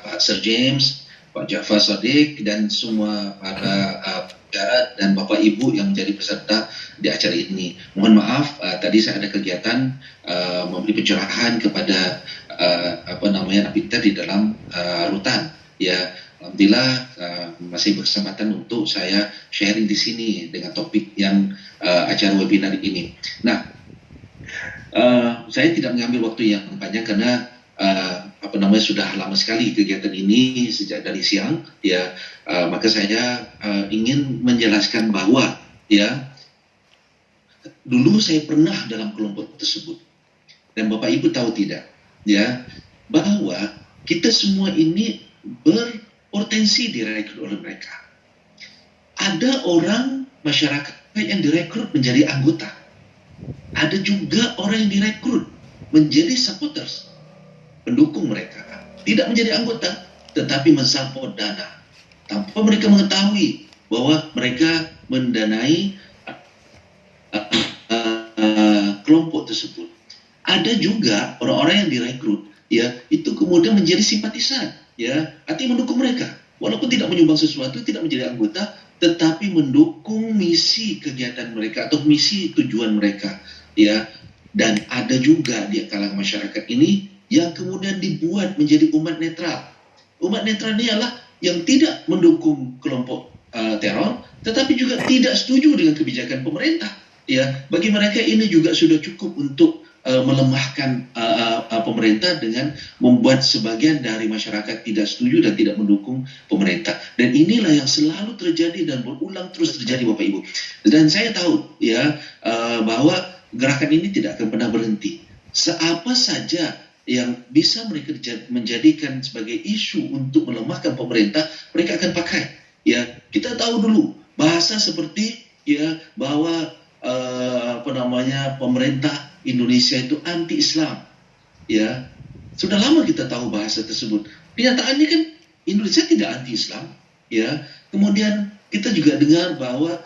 Pak Sir James, Pak Jafar Shadiq, dan semua para pengacara dan Bapak Ibu yang menjadi peserta di acara ini. Mohon maaf, tadi saya ada kegiatan memberi pencerahan kepada napiter di dalam rutan. Ya, alhamdulillah masih berkesempatan untuk saya sharing di sini dengan topik yang acara webinar ini. Nah, saya tidak mengambil waktu yang panjang karena sudah lama sekali kegiatan ini sejak dari siang, ya. Maka saya ingin menjelaskan bahwa, ya, dulu saya pernah dalam kelompok tersebut, dan Bapak Ibu tahu tidak, ya, bahwa kita semua ini berpotensi direkrut oleh mereka. Ada orang masyarakat yang direkrut menjadi anggota. Ada juga orang yang direkrut menjadi supporters, pendukung mereka. Tidak menjadi anggota, tetapi mensupport dana. Tanpa mereka mengetahui bahwa mereka mendanai kelompok tersebut. Ada juga orang-orang yang direkrut, ya, itu kemudian menjadi simpatisan, ya, artinya mendukung mereka. Walaupun tidak menyumbang sesuatu, tidak menjadi anggota, tetapi mendukung misi kegiatan mereka atau misi tujuan mereka, ya. Dan ada juga di kalangan masyarakat ini yang kemudian dibuat menjadi umat netral. Umat netral ini adalah yang tidak mendukung kelompok teror, tetapi juga tidak setuju dengan kebijakan pemerintah. Ya, bagi mereka ini juga sudah cukup untuk melemahkan pemerintah dengan membuat sebagian dari masyarakat tidak setuju dan tidak mendukung pemerintah. Dan inilah yang selalu terjadi dan berulang terus terjadi, Bapak Ibu. Dan saya tahu, ya, bahwa gerakan ini tidak akan pernah berhenti. Seapa saja yang bisa mereka menjadikan sebagai isu untuk melemahkan pemerintah, mereka akan pakai. Ya, kita tahu dulu bahasa seperti, ya, bahwa pemerintah Indonesia itu anti-Islam. Ya, sudah lama kita tahu bahasa tersebut. Kenyataannya kan Indonesia tidak anti-Islam. Ya, kemudian kita juga dengar bahwa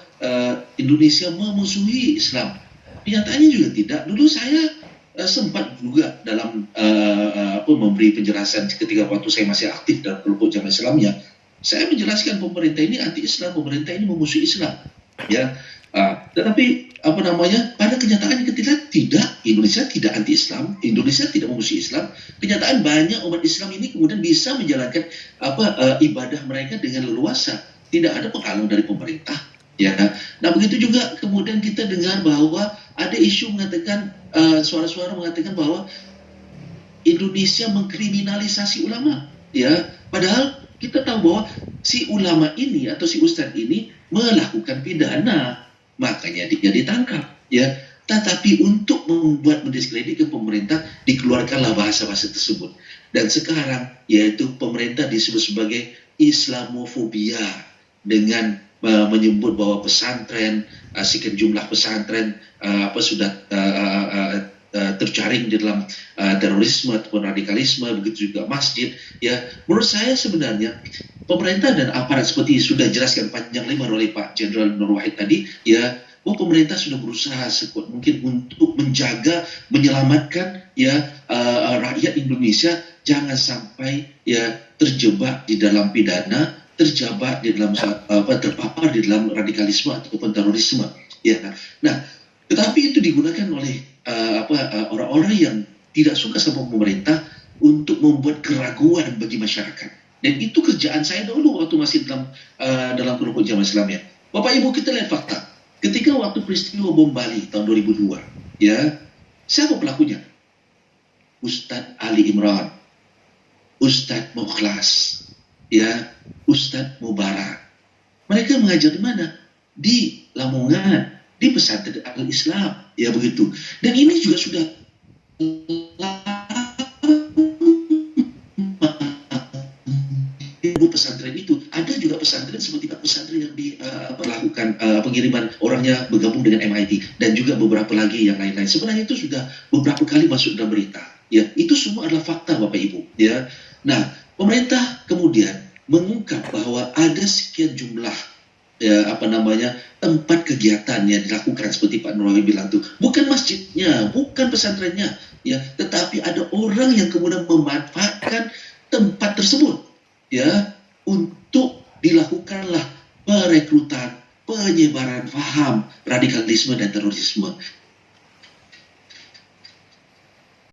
Indonesia memusuhi Islam. Kenyataannya juga tidak. Dulu saya sempat juga dalam memberi penjelasan ketika waktu saya masih aktif dalam kelompok Jamaah Islamiyah. Saya menjelaskan pemerintah ini anti-Islam, pemerintah ini memusuhi Islam. Ya, tetapi pada kenyataannya ketika tidak, Indonesia tidak anti-Islam, Indonesia tidak memusuhi Islam. Kenyataan banyak umat Islam ini kemudian bisa menjalankan ibadah mereka dengan leluasa, tidak ada penghalang dari pemerintah. Ya, nah begitu juga kemudian kita dengar bahwa ada isu mengatakan, suara-suara mengatakan bahwa Indonesia mengkriminalisasi ulama. Ya, padahal kita tahu bahwa si ulama ini atau si ustadz ini melakukan pidana, makanya dia ditangkap. Ya, tetapi untuk membuat mendiskreditkan pemerintah, dikeluarkanlah bahasa-bahasa tersebut. Dan sekarang, yaitu pemerintah disebut sebagai Islamofobia dengan menyebut bahwa pesantren, sekian jumlah pesantren sudah terjaring di dalam terorisme ataupun radikalisme, begitu juga masjid. Ya, menurut saya sebenarnya pemerintah dan aparat seperti sudah jelaskan panjang lebar oleh Pak Jenderal Nur Wahid tadi, ya, bahwa pemerintah sudah berusaha sekuat mungkin untuk menjaga, menyelamatkan, ya, rakyat Indonesia jangan sampai, ya, terjebak di dalam pidana, terjebak di dalam terpapar di dalam radikalisme ataupun terorisme. Ya, nah, tetapi itu digunakan oleh orang-orang yang tidak suka sama pemerintah untuk membuat keraguan bagi masyarakat. Dan itu kerjaan saya dulu waktu masih dalam kelompok Jamaah Islamiyah. Bapak Ibu, kita lihat fakta. Ketika waktu peristiwa bom Bali tahun 2002, ya, siapa pelakunya? Ustadz Ali Imran, Ustadz Mukhlas, ya, Ustadz Mubarak. Mereka mengajar di mana? Di Lamongan, di pesantren Al-Islam, ya begitu. Dan ini juga sudah pesantren itu. Ada juga pesantren seperti pesantren yang melakukan pengiriman orangnya bergabung dengan MIT dan juga beberapa lagi yang lain-lain. Sebenarnya itu sudah beberapa kali masuk dalam berita. Ya, itu semua adalah fakta, Bapak Ibu. Ya, nah, pemerintah kemudian mengungkap bahwa ada sekian jumlah, ya, tempat kegiatan yang dilakukan seperti Pak Nur Wahid bilang itu, bukan masjidnya, bukan pesantrennya, ya, tetapi ada orang yang kemudian memanfaatkan tempat tersebut, ya, untuk dilakukanlah perekrutan, penyebaran paham radikalisme dan terorisme.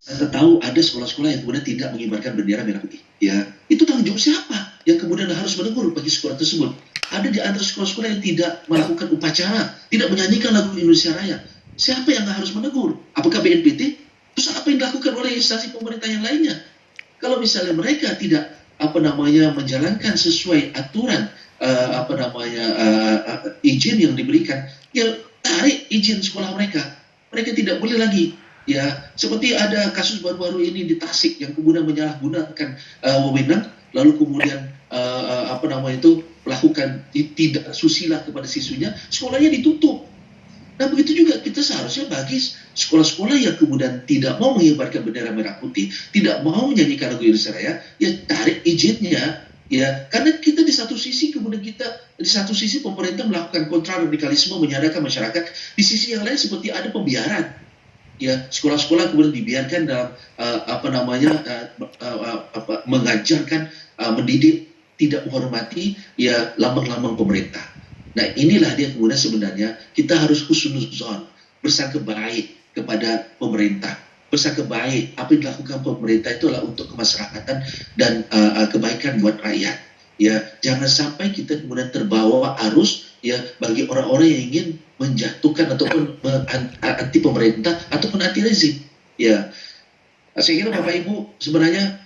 Anda tahu ada sekolah-sekolah yang kemudian tidak mengibarkan bendera merah putih, ya, itu tanggung jawab siapa yang kemudian harus menegur bagi sekolah tersebut? Ada di antara sekolah-sekolah yang tidak melakukan upacara, tidak menyanyikan lagu Indonesia Raya. Siapa yang harus menegur? Apakah BNPT? Terus apa yang dilakukan oleh instansi pemerintah yang lainnya? Kalau misalnya mereka tidak menjalankan sesuai aturan izin yang diberikan, ya tarik izin sekolah mereka. Mereka tidak boleh lagi, ya, seperti ada kasus baru-baru ini di Tasik yang kemudian menyalahgunakan wewenang, lalu kemudian melakukan tidak susila kepada siswinya, sekolahnya ditutup. Nah, begitu juga kita seharusnya bagi sekolah-sekolah yang kemudian tidak mau mengibarkan bendera merah putih, tidak mau menyanyikan lagu Indonesia Raya, ya tarik izinnya, ya, karena kita di satu sisi pemerintah melakukan kontraradikalisme, menyadarkan masyarakat, di sisi yang lain seperti ada pembiaran, ya, sekolah-sekolah kemudian dibiarkan dalam mengajarkan, mendidik tidak menghormati, ya, lambang-lambang pemerintah. Nah, inilah dia kemudian sebenarnya kita harus husnuzon, bersangka baik kepada pemerintah, bersangka baik apa yang dilakukan pemerintah itu adalah untuk kemasyarakatan dan kebaikan buat rakyat. Ya, jangan sampai kita kemudian terbawa arus, ya, bagi orang-orang yang ingin menjatuhkan ataupun anti pemerintah ataupun anti rezim. Ya, saya kira Bapak Ibu sebenarnya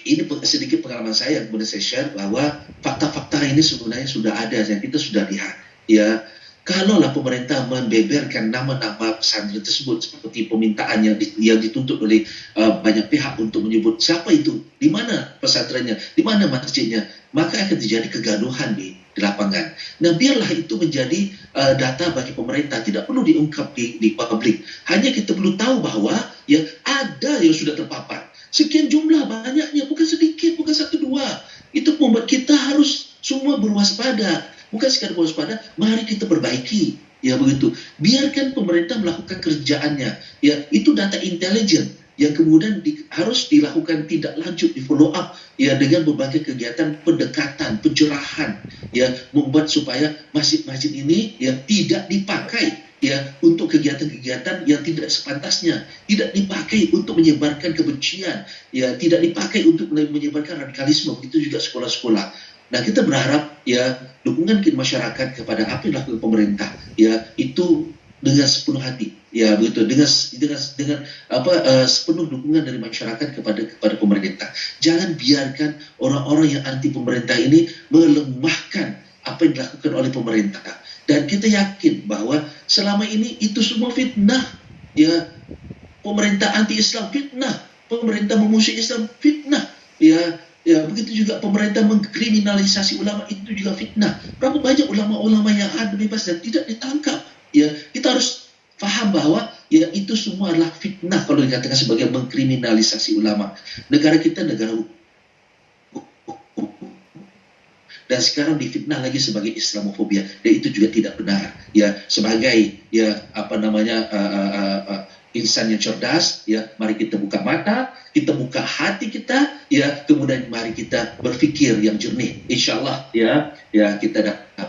ini sedikit pengalaman saya yang kemudian saya share bahwa fakta-fakta ini sebenarnya sudah ada dan kita sudah lihat, ya. Kalaulah pemerintah membeberkan nama-nama pesantren tersebut seperti permintaan yang dituntut oleh banyak pihak untuk menyebut siapa itu, di mana pesantrennya, di mana masjidnya, maka akan terjadi kegaduhan di lapangan. Nah, biarlah itu menjadi data bagi pemerintah, tidak perlu diungkap di publik. Hanya kita perlu tahu bahwa, ya, ada yang sudah terpapar. Sekian jumlah, banyaknya, bukan sedikit, bukan satu dua. Itu membuat kita harus semua berwaspada. Bukan sekadar berwaspada, mari kita perbaiki. Ya, begitu. Biarkan pemerintah melakukan kerjaannya. Ya, itu data intelijen yang kemudian harus dilakukan tindak lanjut, di follow up, ya, dengan berbagai kegiatan pendekatan, pencerahan, ya, membuat supaya masjid-masjid ini, ya, tidak dipakai, ya, untuk kegiatan-kegiatan yang tidak sepantasnya, tidak dipakai untuk menyebarkan kebencian, ya, tidak dipakai untuk menyebarkan radikalisme. Begitu juga sekolah-sekolah. Nah, kita berharap, ya, dukungan masyarakat kepada apa yang dilakukan pemerintah, ya, itu dengan sepenuh hati, ya, begitu, dengan sepenuh dukungan dari masyarakat kepada pemerintah. Jangan biarkan orang-orang yang anti pemerintah ini melemahkan apa yang dilakukan oleh pemerintah. Dan kita yakin bahwa selama ini itu semua fitnah, ya, pemerintah anti-Islam fitnah, pemerintah memusuhi Islam fitnah, ya, begitu juga pemerintah mengkriminalisasi ulama itu juga fitnah. Berapa banyak ulama-ulama yang ada bebas dan tidak ditangkap, ya, kita harus paham bahwa, ya, itu semua adalah fitnah kalau dikatakan sebagai mengkriminalisasi ulama. Negara kita negara hukum, dan sekarang difitnah lagi sebagai Islamofobia, dan itu juga tidak benar, ya. Sebagai, ya, insan yang cerdas, ya, mari kita buka mata, kita buka hati kita, ya, kemudian mari kita berpikir yang jernih, insyaallah, ya, kita dapat